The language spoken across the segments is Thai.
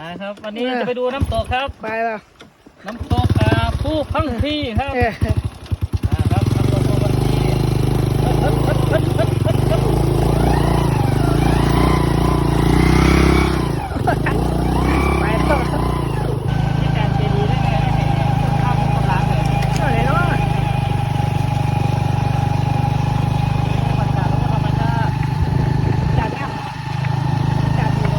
ครับวันนี้จะไปดูน้ำตกครับไปแล้วน้ำตกผู้พังพีครับครับน้ำตกผู้พังพีไปแล้วที่การเจดีย์ได้ไงได้ไงข้ามกำลังเลยอะไรเนาะธรรมชาติแล้วก็ธรรมชาติจัดเนี่ยจัดอยู่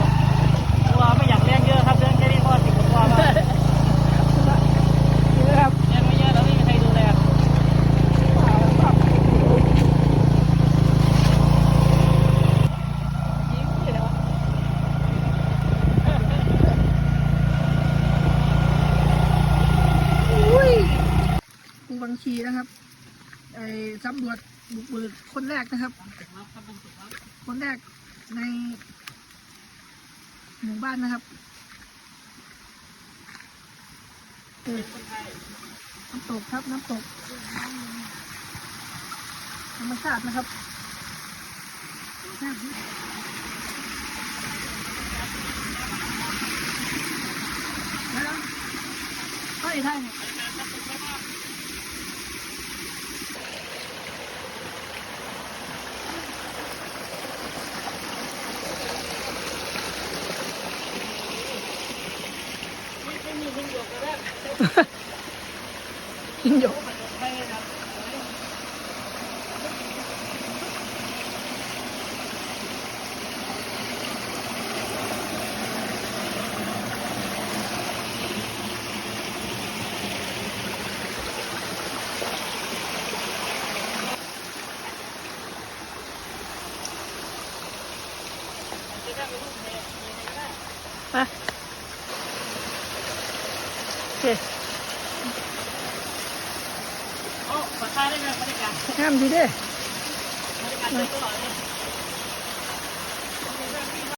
ตัวไม่อยากเลี้ยงเยอะครับเลี้ยงแค่นี้ก็10 กว่าแล้ว นี่นะครับ เลี้ยงไม่เยอะแล้วไม่มีใครดูแลผู้บังคีนะครับไอ้สำรวจบุกเบิกคนแรกนะครับ คนแรกในหมู่บ้านนะครับน้ำตกครับน้ำตกธรรมชาตินะครับแล้วก็อีกท่านกินหยกมาโอเคโอ้ขอท่าได้ไหมบรรยากาศห้ามดีเด้ บรรยากาศสวยตลอดเลย